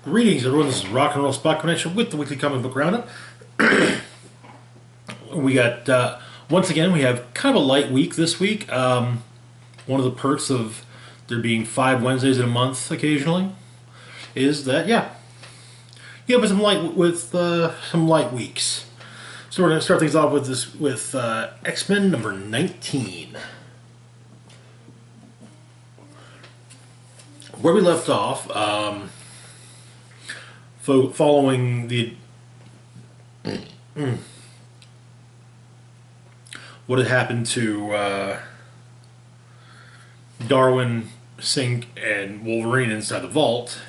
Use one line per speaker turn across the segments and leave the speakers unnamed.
Greetings, everyone. This is Rock and Roll Spot Connection with the weekly comic book roundup. We got once again we have kind of a light week this week. One of the perks of there being 5 Wednesdays in a month occasionally is that you have some light weeks. So we're going to start things off with X-Men number 19. Where we left off. Following the what had happened to Darwin, Sink, and Wolverine inside the vault,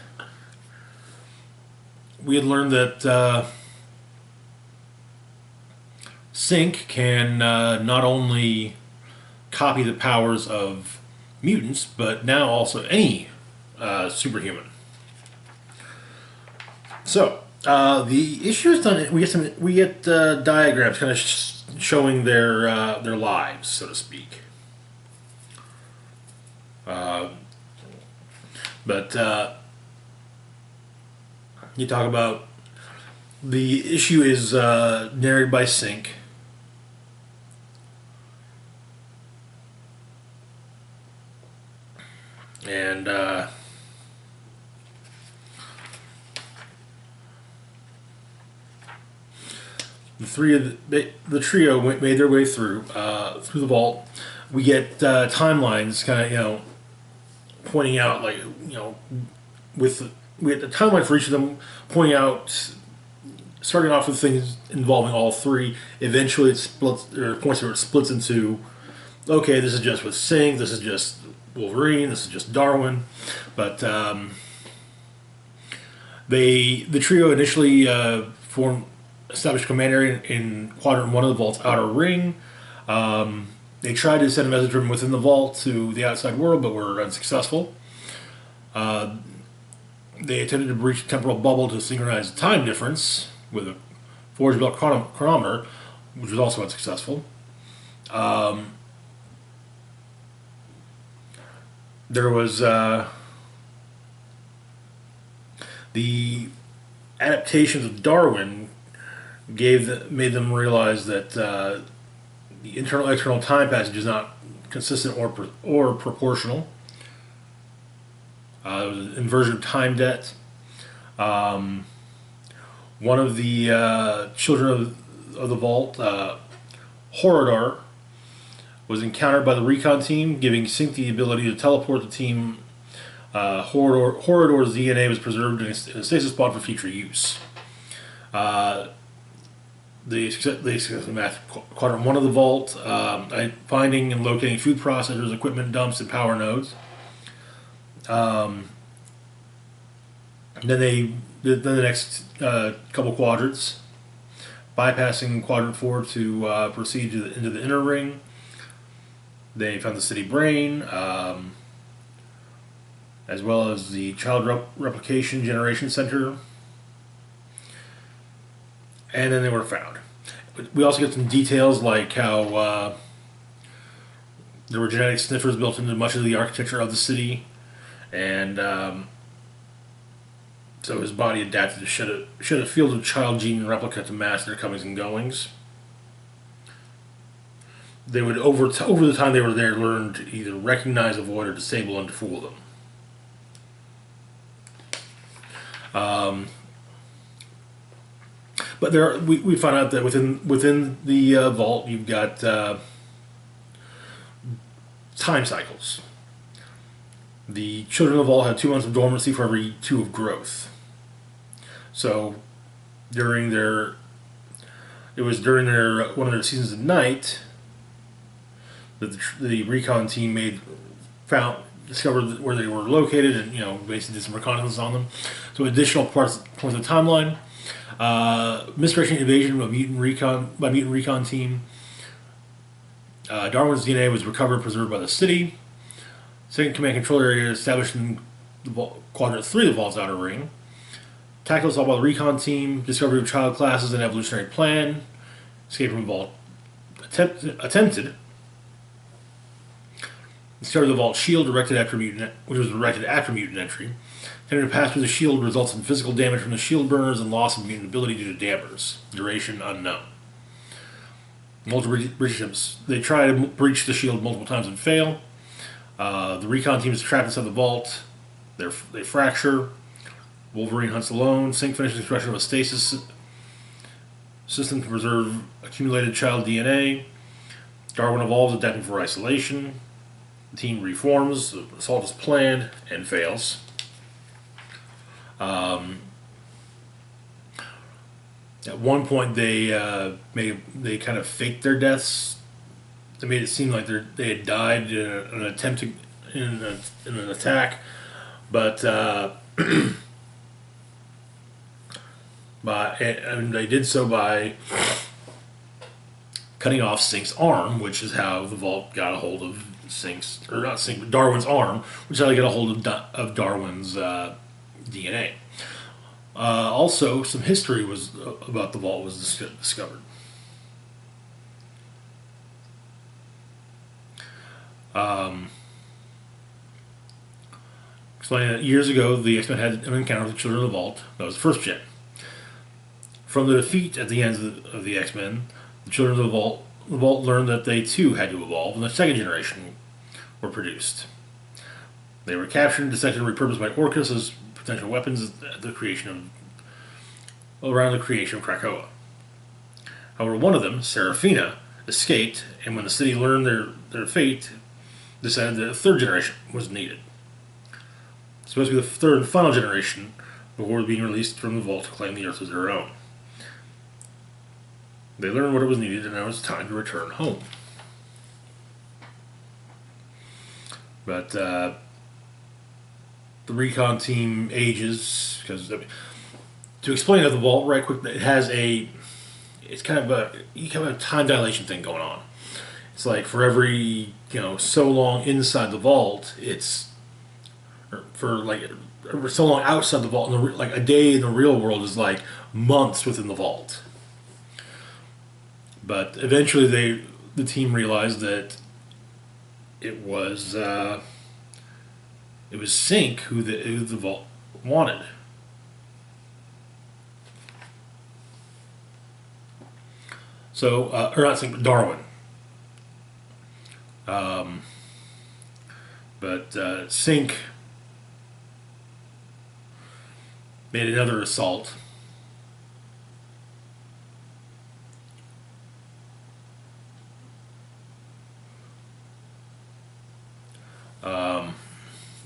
we had learned that Sink can not only copy the powers of mutants, but now also any superhuman. So the issue is done. We get diagrams kind of showing their lives, so to speak. But you talk about the issue is narrated by Sink. And the trio made their way through the vault. We get timelines, kind of pointing out we get the timeline for each of them, pointing out, starting off with things involving all three. Eventually, it splits, or points where it splits into, okay, this is just with Sing, this is just Wolverine, this is just Darwin, but the trio initially established command area in Quadrant 1 of the vault's outer ring. They tried to send a message from within the vault to the outside world, but were unsuccessful. They attempted to breach the temporal bubble to synchronize the time difference with a forge-built chronometer, which was also unsuccessful. There was the adaptations of Darwin made them realize that the internal-external time passage is not consistent or proportional. There was an inversion of time debt. One of the children of the vault, Horadar, was encountered by the recon team, giving Sink the ability to teleport the team. Horadar's DNA was preserved in a stasis pod for future use. They successfully mapped Quadrant 1 of the vault, finding and locating food processors, equipment dumps, and power nodes. Then they did the next couple quadrants, bypassing Quadrant 4 to proceed into the inner ring. They found the city brain, as well as the child replication generation center. And then they were found. We also get some details like how there were genetic sniffers built into much of the architecture of the city, and so his body adapted to shed a field of child gene replica to mask their comings and goings. They would, over the time they were there, learn to either recognize, avoid, or disable and fool them. But we found out that within the vault, you've got time cycles. The children of the vault had 2 months of dormancy for every 2 of growth. So during one of their seasons at night that the recon team discovered where they were located, and basically did some reconnaissance on them. So additional points of the timeline. Misdirection invasion by mutant recon team. Darwin's DNA was recovered and preserved by the city. Second command control area established in Quadrant 3 of the vault's outer ring. Tactical assault by the recon team. Discovery of child classes and evolutionary plan. Escape from the vault attempted. Discovered the vault shield which was directed after mutant entry. Entering a path through the shield results in physical damage from the shield burners and loss of mutant ability due to dampers. Duration unknown. Multiple breaches. They try to breach the shield multiple times and fail. The recon team is trapped inside the vault. They fracture. Wolverine hunts alone. Sync finishes construction of a stasis system to preserve accumulated child DNA. Darwin evolves, adapting for isolation. The team reforms. The assault is planned and fails. At one point, they kind of faked their deaths. They made it seem like they had died in an attempt to in an attack, but they did so by cutting off Sync's arm, which is how the Vault got a hold of Darwin's arm, which is how they got a hold of Darwin's DNA. Also, some history about the Vault was discovered. Explaining that years ago, the X-Men had an encounter with the Children of the Vault. That was the first gen. From the defeat at the end of the X-Men, the Children of the Vault learned that they too had to evolve, and the second generation were produced. They were captured, dissected, and repurposed by Orcus as potential weapons around the creation of Krakoa. However, one of them, Serafina, escaped, and when the city learned their fate, decided that a third generation was needed. It's supposed to be the third and final generation before being released from the Vault to claim the Earth as their own. They learned what it was needed, and now it's time to return home. But the recon team ages because to explain the Vault right quick, it's kind of a time dilation thing going on. It's like for every so long inside the Vault, for so long outside the Vault, like a day in the real world is like months within the Vault. But eventually, the team realized that it was Sync who the Vault wanted. So, or not Sync, but Darwin. But Sync made another assault.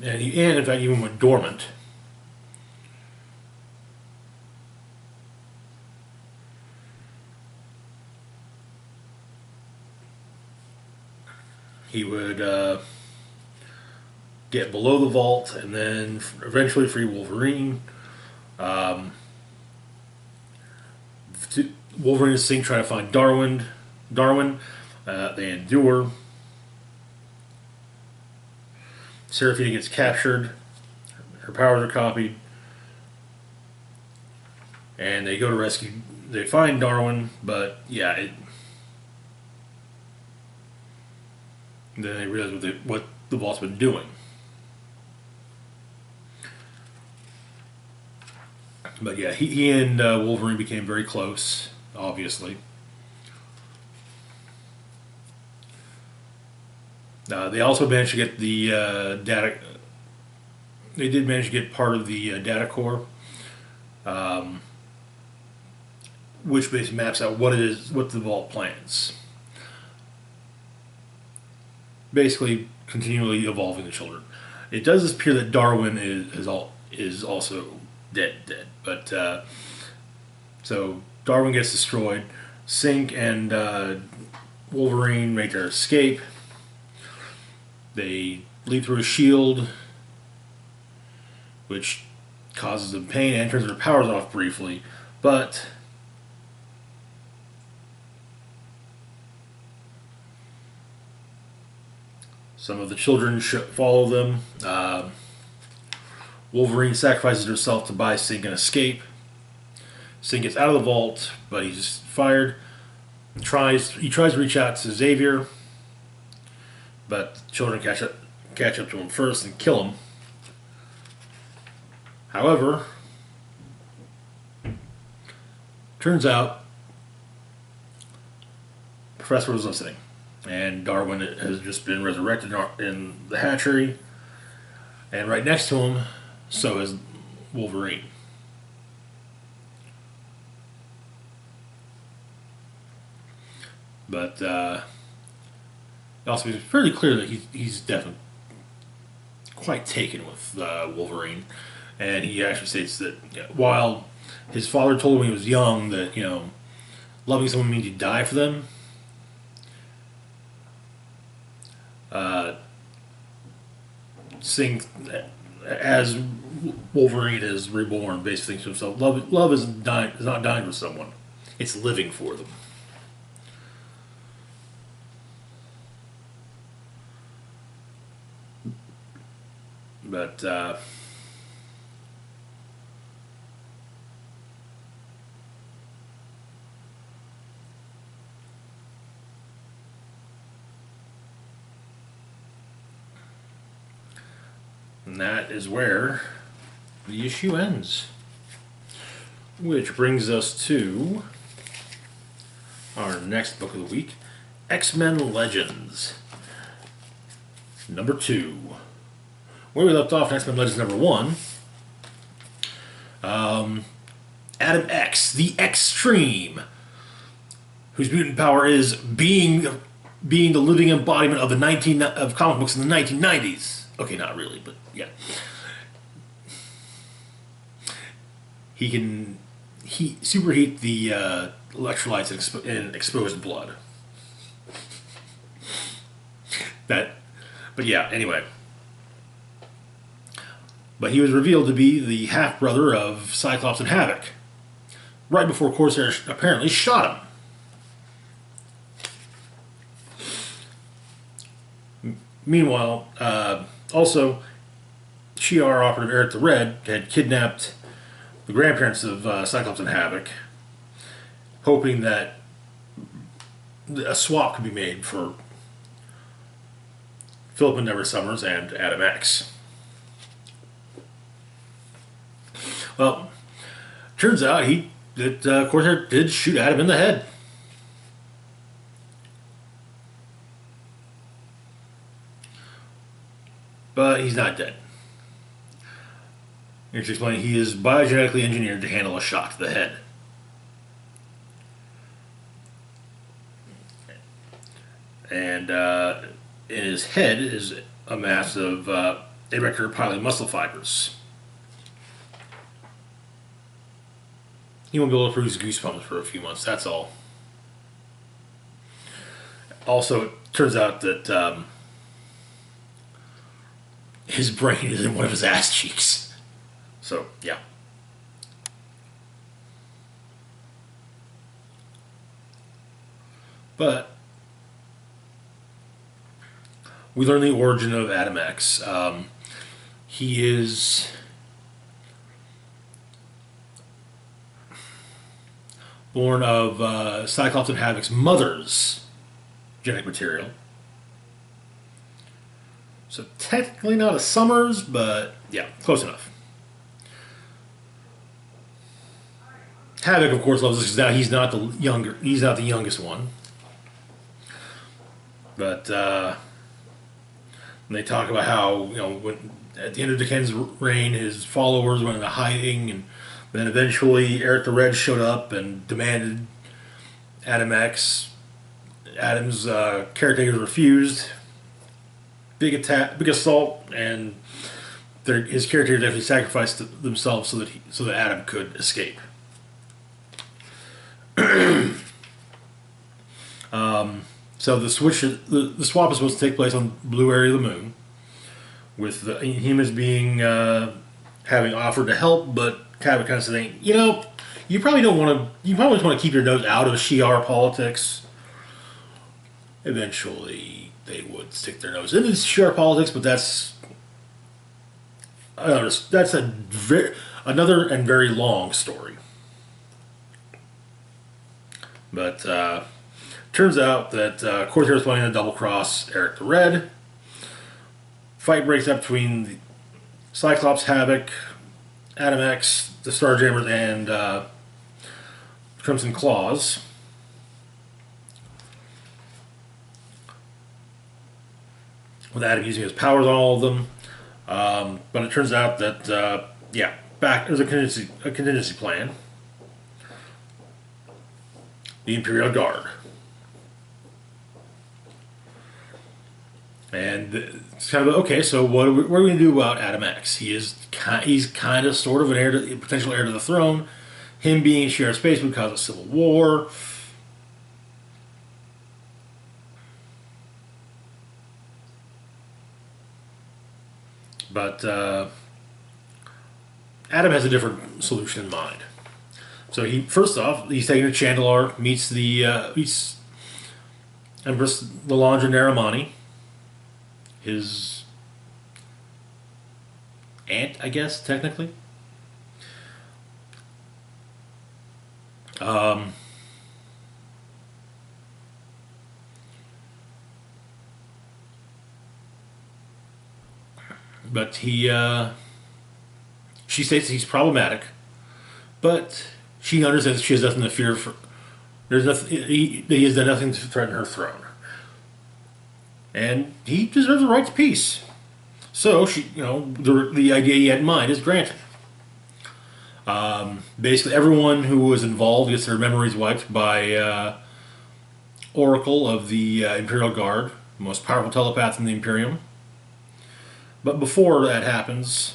And in fact, even went dormant. He would get below the Vault and then eventually free Wolverine. Wolverine and Sync try to find Darwin. They endure. Serafina gets captured. Her powers are copied. And they go to rescue. They find Darwin, but yeah, then they realize what the Vault's been doing. But yeah, he and Wolverine became very close, obviously. They also managed to get the data. They did manage to get part of the data core, which basically maps out what the Vault plans. Basically, continually evolving the children. It does appear that Darwin is also dead. But so Darwin gets destroyed. Sync and Wolverine make their escape. They leap through a shield, which causes them pain and turns their powers off briefly, but some of the children follow them. Wolverine sacrifices herself to buy Sync an escape. Sync gets out of the Vault, but he's fired. He tries to reach out to Xavier, but children catch up to him first and kill him. However, turns out Professor was listening, and Darwin has just been resurrected in the hatchery, and right next to him, so is Wolverine. But also, it's fairly clear that he's definitely quite taken with Wolverine, and he actually states that while his father told him when he was young that loving someone means you die for them, seeing as Wolverine is reborn, basically thinks to himself, love is not dying for someone; it's living for them. But and that is where the issue ends. Which brings us to our next book of the week, X-Men Legends, number 2. Where we left off in X-Men Legends number 1, Adam X, the Extreme, whose mutant power is being the living embodiment of comic books in the 1990s. Okay, not really, but yeah. He can superheat the electrolytes in exposed blood. But yeah, anyway. But he was revealed to be the half-brother of Cyclops and Havoc, right before Corsair apparently shot him. Meanwhile, also, Shi'ar operative Eric the Red had kidnapped the grandparents of Cyclops and Havoc, hoping that a swap could be made for Philip Endeavor Summers and Adam X. Well, turns out that Corsair did shoot Adam in the head. But he's not dead. Here's to explain, he is biogenetically engineered to handle a shot to the head. And in his head is a mass of erector pilot muscle fibers. He won't be able to produce goosebumps for a few months, that's all. Also, it turns out that his brain is in one of his ass cheeks. So, yeah. But we learn the origin of Adam X. He is born of Cyclops and Havoc's mother's genetic material. So technically not a Summers, but yeah, close enough. Havoc, of course, loves this because now he's not the youngest one. But they talk about how when at the end of Dickens' reign, his followers went into hiding, and then eventually Eric the Red showed up and demanded Adam X. Adam's caretakers refused. Big assault, and his caretakers definitely sacrificed themselves so that Adam could escape. So the swap is supposed to take place on Blue Area of the Moon, with the Inhumans being having offered to help, but Havoc kind of saying, you probably don't want to. You probably just want to keep your nose out of Shi'ar politics. Eventually, they would stick their nose into Shi'ar politics, but that's another and very long story. But turns out that Corsair is planning to double cross Eric the Red. Fight breaks up between Cyclops, Havoc, Adam X, the Starjammers, and Crimson Claws. With Adam using his powers on all of them. But it turns out that, yeah, there's a contingency plan. The Imperial Guard. And it's kind of, okay, so what are we going to do about Adam X? He's kind of sort of a potential heir to the throne. Him being in shared space would cause a civil war. But Adam has a different solution in mind. So first off, he's taken to Chandalar, meets Empress Lalandra Naramani, his aunt, I guess, technically. But she states he's problematic, but she understands she has nothing to fear for. There's nothing. He has done nothing to threaten her throne, and he deserves a right to peace. So the idea he had in mind is granted. Basically, everyone who was involved gets their memories wiped by Oracle of the Imperial Guard, the most powerful telepath in the Imperium. But before that happens,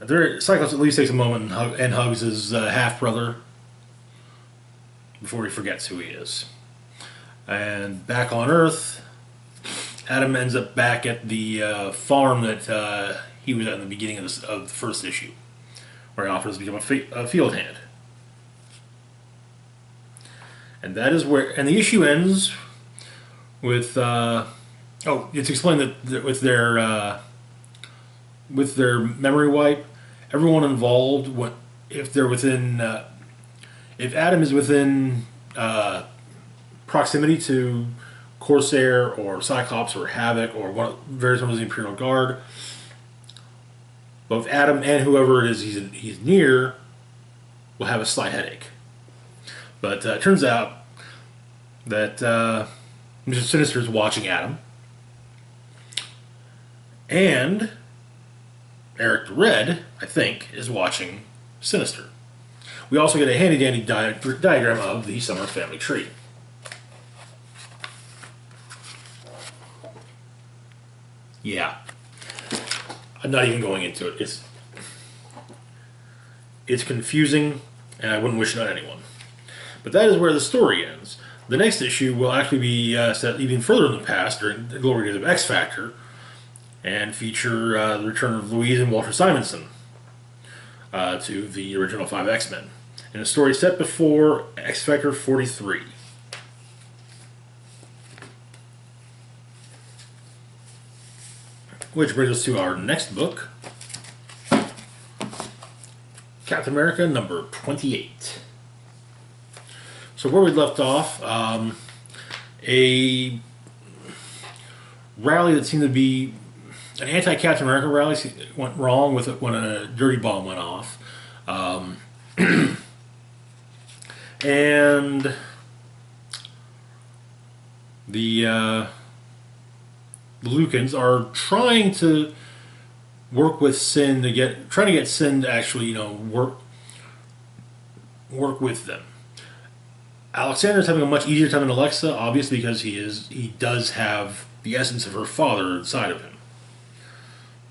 Cyclops at least takes a moment and hugs his half-brother before he forgets who he is. And back on Earth, Adam ends up back at the farm that he was at in the beginning of the first issue, where he offers to become a field hand. And that is where... And the issue ends with... it's explained that with their memory wipe, everyone involved, if they're within, if Adam is within proximity to Corsair or Cyclops or Havoc or various members of the Imperial Guard, both Adam and whoever it is he's near will have a slight headache. But it turns out that Mr. Sinister is watching Adam. And Eric the Red, I think, is watching Sinister. We also get a handy-dandy diagram of the Summer family tree. Yeah. I'm not even going into it. It's confusing, and I wouldn't wish it on anyone. But that is where the story ends. The next issue will actually be set even further in the past, during the glory days of X Factor, and feature the return of Louise and Walter Simonson to the original 5 X-Men, in a story set before X Factor 43. Which brings us to our next book, Captain America number 28. So where we left off, a rally that seemed to be an anti-Captain America rally went wrong with it when a dirty bomb went off. And the Lucans are trying to work with Sin to get Sin to actually, work with them. Alexander's having a much easier time than Alexa, obviously, because he does have the essence of her father inside of him.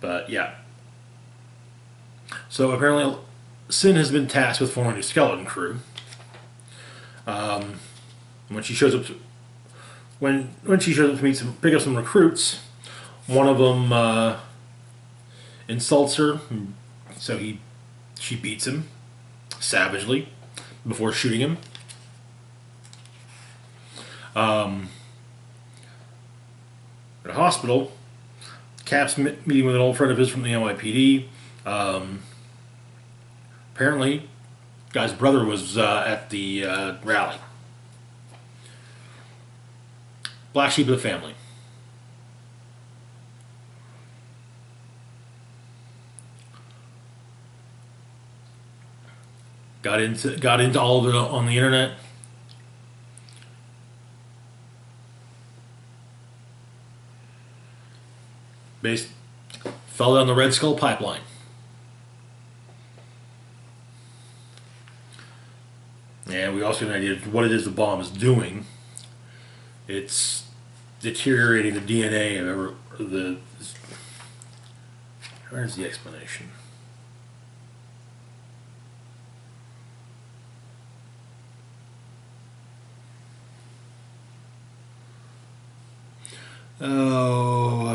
But yeah. So apparently Sin has been tasked with forming a skeleton crew. When she shows up to pick up some recruits, one of them insults her, so she beats him savagely before shooting him. At a hospital, Cap's meeting with an old friend of his from the NYPD. Apparently, guy's brother was at the rally. Black sheep of the family. got into all of it on the internet. Based Fell down the Red Skull pipeline. And we also get an idea of what it is the bomb is doing. It's deteriorating the DNA of the. Where's the explanation? Oh,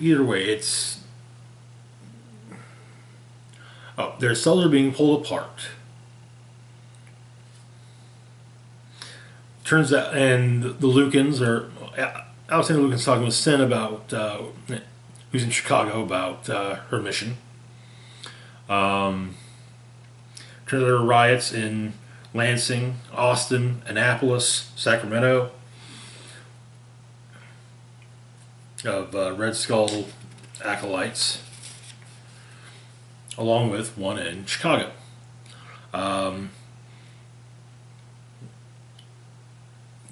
either way, their cells are being pulled apart. Turns out, and the Lucans are Alexander Lucan's talking with Sin about who's in Chicago about her mission. Turns out there are riots in Lansing, Austin, Annapolis, Sacramento of Red Skull acolytes, along with one in Chicago.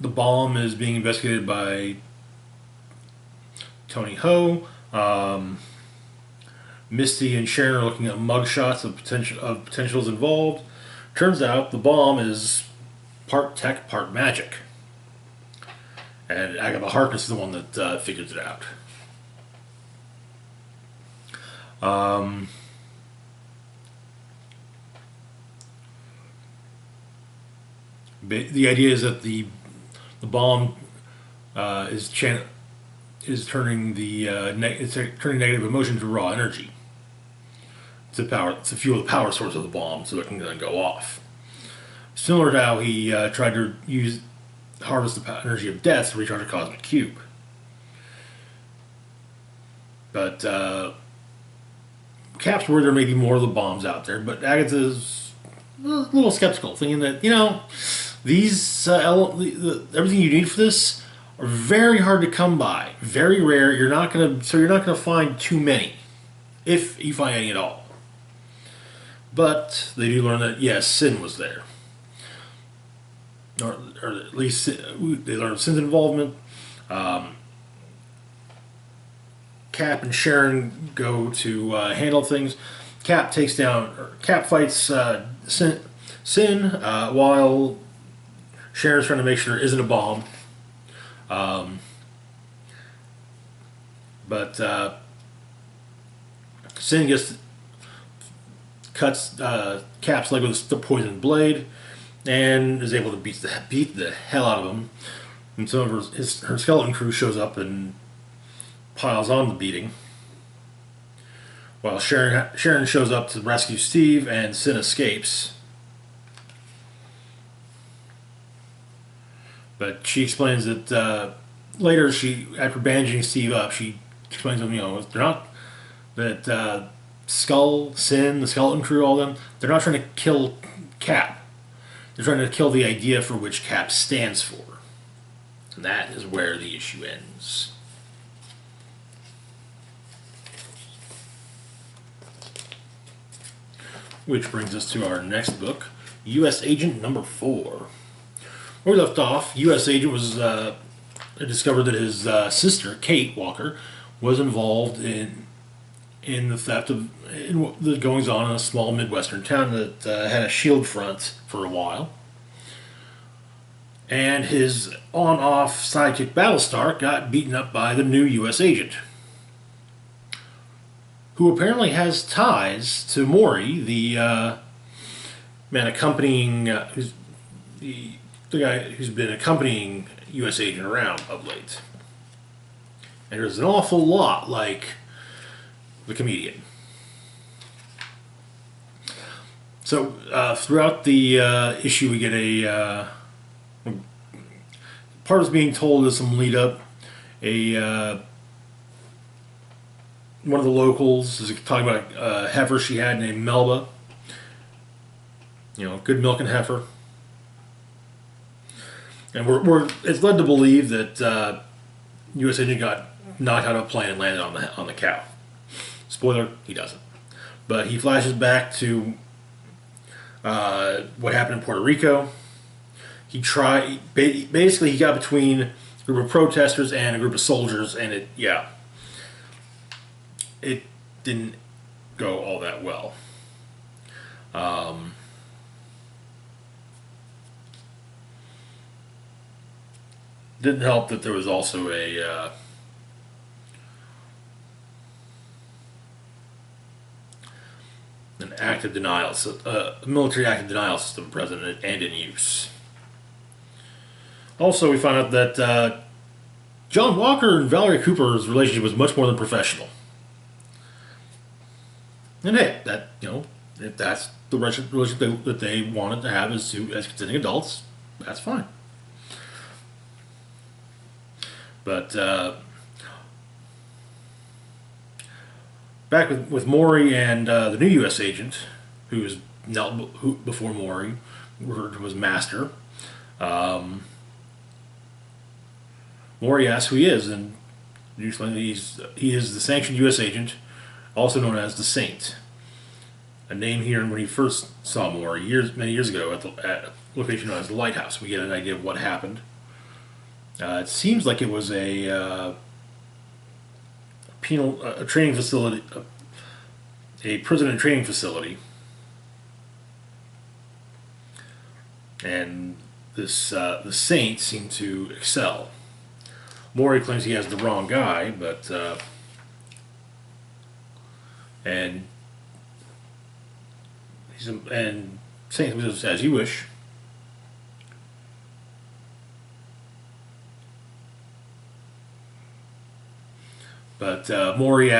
The bomb is being investigated by Tony Ho. Misty and Sharon are looking at mugshots of potentials involved. Turns out the bomb is part tech, part magic. And Agatha Harkness is the one that figures it out. The idea is that the bomb is turning turning negative emotion to raw energy to fuel the power source of the bomb, so it can then go off. Similar to how he tried to harvest the energy of death to recharge a cosmic cube. But Cap's worried there may be more of the bombs out there, but Agatha's a little skeptical, thinking that these everything you need for this are very hard to come by, very rare. You're not gonna find too many, if you find any at all. But they do learn that yes, Sin was there, or at least they learn of Sin's involvement. Cap and Sharon go to handle things. Cap fights Sin while Sharon's trying to make sure there isn't a bomb. But Sin cuts Cap's leg with the poisoned blade and is able to beat the hell out of him. And some of her skeleton crew shows up and piles on the beating. While Sharon shows up to rescue Steve, and Sin escapes. But she explains that later, after bandaging Steve up, she explains to him, they're not that Skull, Sin, the skeleton crew, all them, they're not trying to kill Cap. They're trying to kill the idea for which Cap stands for. And that is where the issue ends. Which brings us to our next book, USAgent number 4. Where we left off, USAgent was discovered that his sister, Kate Walker, was involved in the theft of the goings on in a small Midwestern town that had a shield front for a while. And his on-off sidekick Battlestar got beaten up by the new U.S. agent, who apparently has ties to Maury, the man accompanying, who's the guy who's been accompanying U.S. agent around of late. And there's an awful lot like the comedian. So throughout the issue, we get part is being told as some lead up. one of the locals is talking about a heifer she had named Melba. Good milk and heifer. And it's led to believe that U.S. agent got knocked out of a plane and landed on the cow. Spoiler: he doesn't. But he flashes back to what happened in Puerto Rico. Basically he got between a group of protesters and a group of soldiers, and it didn't go all that well. Didn't help that there was also a an active denial, a military active denial system present and in use. Also, we found out that John Walker and Valerie Cooper's relationship was much more than professional. And hey, if that's the relationship that they wanted to have as consenting adults, that's fine. But back with Maury and the new U.S. agent, who before Maury, was Master. Maury asks who he is, and usually he is the sanctioned U.S. agent, also known as the Saint. A name here when he first saw Maury many years ago at a location known as the Lighthouse. We get an idea of what happened. It seems like it was a training facility, a prison and training facility, and the Saint seemed to excel. Maury claims he has the wrong guy, but and Saint was as you wish. But Maury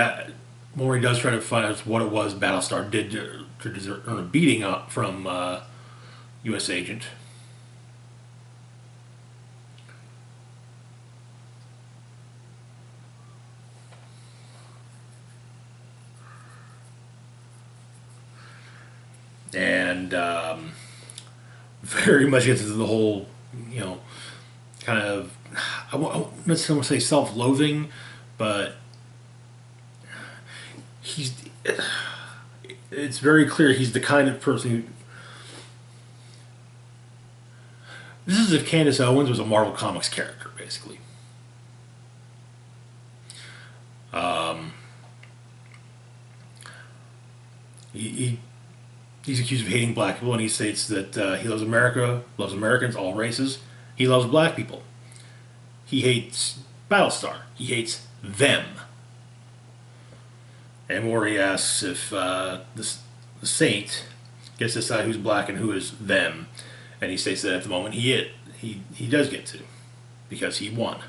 does try to find out what it was Battlestar did to earn a beating up from U.S. agent. And very much gets into the whole, kind of, I won't necessarily say self-loathing, but it's very clear he's the kind of person who, this is if Candace Owens was a Marvel Comics character, basically. He's accused of hating black people, and he states that he loves America, loves Americans, all races. He loves black people. He hates Battlestar. He hates them. And Maury asks if the Saint gets to decide who's black and who is them, and he states that at the moment he does get to, because he won.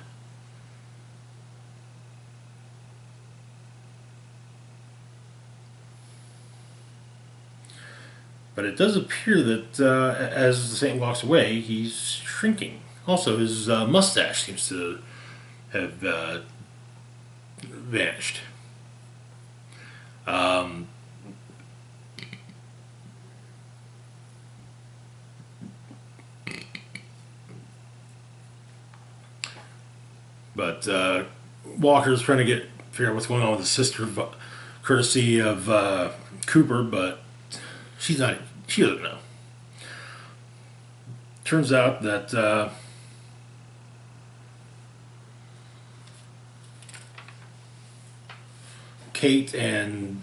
But it does appear that as the Saint walks away, he's shrinking. Also, his mustache seems to have vanished. But Walker's trying to figure out what's going on with his sister, courtesy of Cooper, but she doesn't know. Turns out that Kate and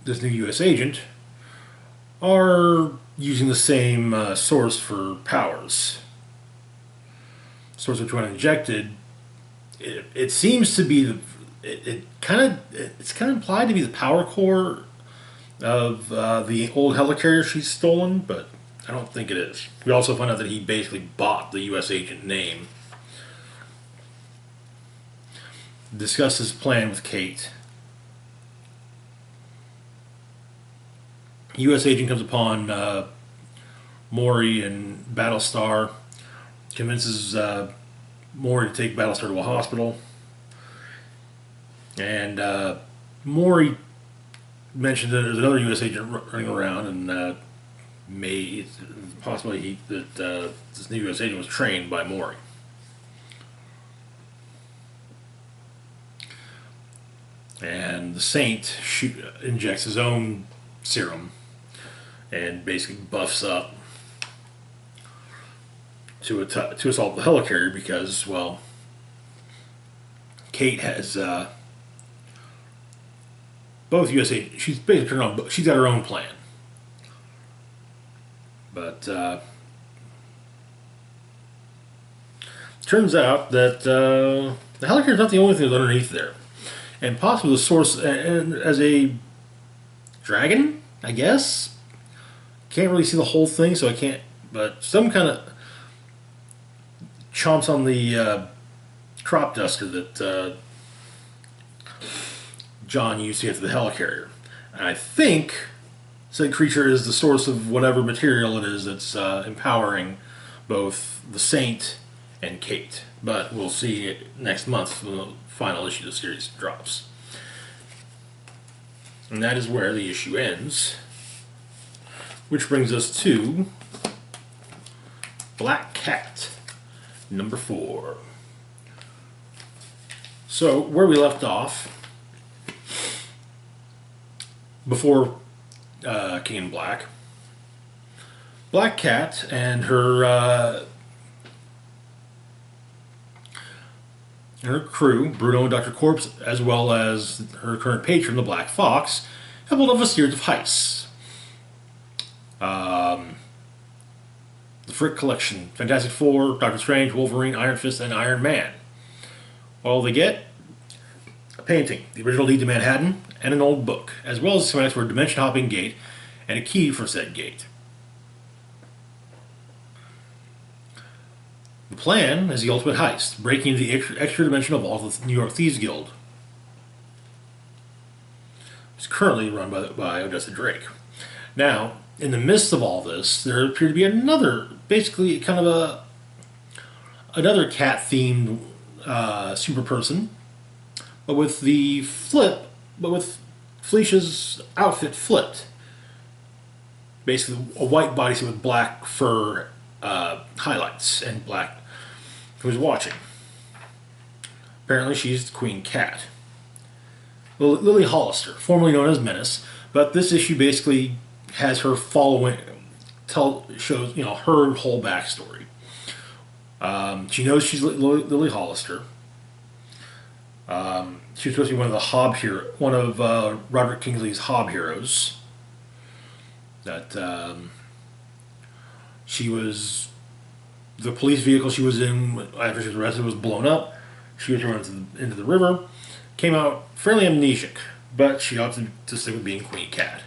this new U.S. agent are using the same source for powers. Source which, when injected, it seems to be it's kind of implied to be the power core of the old helicarrier she's stolen, but I don't think it is. We also find out that he basically bought the U.S. agent name. Discuss his plan with Kate. U.S. agent comes upon Maury and Battlestar, convinces Maury to take Battlestar to a hospital, and Maury mentioned that there's another U.S. agent running around, and it's possibly that this new U.S. agent was trained by Maury. And the Saint injects his own serum and basically buffs up to assault the helicarrier because, well, Kate has both USA. She's basically turned on. She's got her own plan, but turns out that the helicarrier is not the only thing that's underneath there, and possibly the source. And as a dragon, I guess can't really see the whole thing, so I can't. But some kind of chomps on the crop duster that John used to get to the helicarrier. And I think said creature is the source of whatever material it is that's empowering both the Saint and Kate. But we'll see it next month when the final issue of the series drops. And that is where the issue ends. Which brings us to Black Cat, number 4. So, where we left off, before King in Black, Black Cat and her crew, Bruno and Dr. Corpse, as well as her current patron, the Black Fox, have pulled off a series of heists. The Frick Collection, Fantastic Four, Doctor Strange, Wolverine, Iron Fist, and Iron Man. All they get? A painting, the original Lead to Manhattan, and an old book, as well as schematics for a dimension-hopping gate and a key for said gate. The plan is the ultimate heist, breaking into the extra-dimensional vault of the New York Thieves Guild. It's currently run by Odessa Drake. Now, in the midst of all this, there appeared to be basically kind of another cat-themed super person, but with Felicia's outfit flipped. Basically, a white bodysuit with black fur highlights and black. Who's watching? Apparently, she's Queen Cat. Lily Hollister, formerly known as Menace, but this issue basically has her following, shows her whole backstory. She knows she's Lily Hollister. She was supposed to be one of Roderick Kingsley's Hob heroes. That she was the police vehicle she was in after she was arrested was blown up. She was thrown into the river. Came out fairly amnesic, but she opted to stick with being Queen Cat.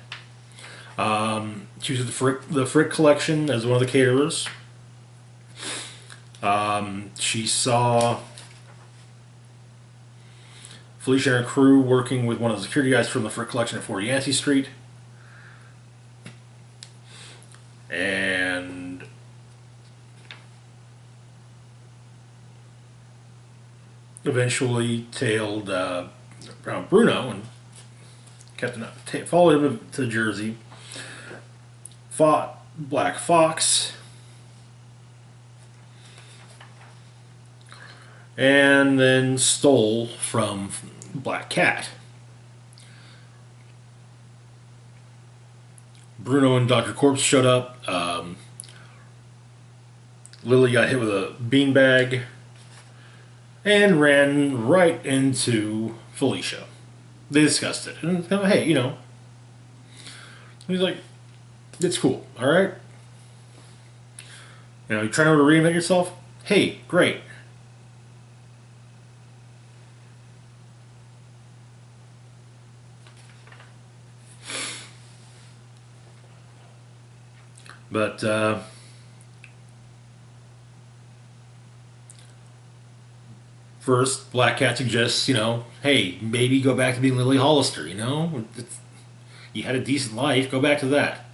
She was at the Frick Collection as one of the caterers. She saw Felicia and her crew working with one of the security guys from the Frick Collection at 40 Yancey Street. And eventually tailed around Bruno and followed him to Jersey. Fought Black Fox. And then stole from Black Cat. Bruno and Dr. Corpse showed up. Lily got hit with a beanbag and ran right into Felicia. They discussed it. And, hey, he's like, it's cool, alright? You're trying to reinvent yourself? Hey, great. But, first, Black Cat suggests, hey, maybe go back to being Lily Hollister, you had a decent life, go back to that.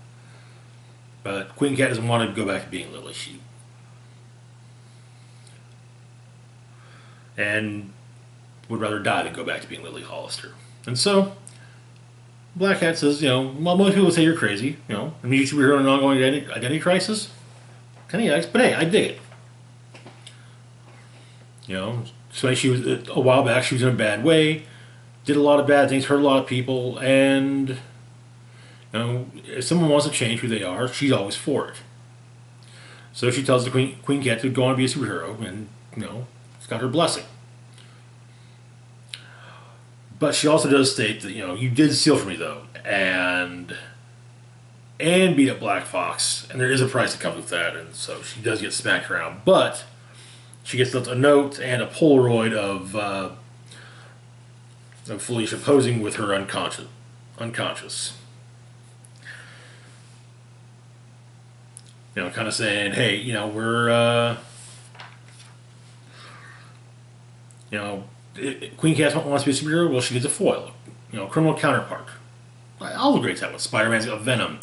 But Queen Cat doesn't want to go back to being Lily. And would rather die than go back to being Lily Hollister. And so, Black Cat says, well, most people say you're crazy. I mean, you should be here in an ongoing identity crisis. Kind of yikes, but hey, I dig it. So she was a while back. She was in a bad way, did a lot of bad things, hurt a lot of people, and if someone wants to change who they are, she's always for it. So she tells the Queen Cat to go on and be a superhero, and it's got her blessing. But she also does state that you did steal from me though, and beat up Black Fox, and there is a price that comes with that, and so she does get smacked around. But she gets left a note and a Polaroid of Felicia posing with her unconscious. Kind of saying, hey, we're Queen Cat wants to be a superhero. Well, she gets a foil, criminal counterpart. All the greats have one. Spider-Man's got Venom.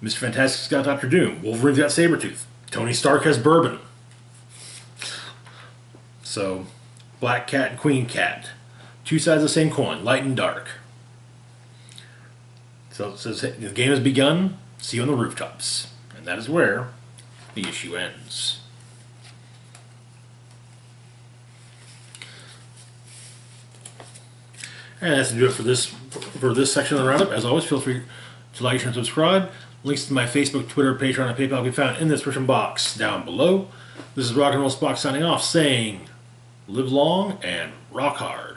Mr. Fantastic's got Doctor Doom. Wolverine's got Sabretooth. Tony Stark has Bourbon. So, Black Cat and Queen Cat. Two sides of the same coin, light and dark. So it says, the game has begun. See you on the rooftops. And that is where the issue ends. And that's to do it for this section of the roundup. As always, feel free to like, share, and subscribe. Links to my Facebook, Twitter, Patreon, and PayPal can be found in the description box down below. This is Rock and Roll Spock signing off, saying, live long and rock hard.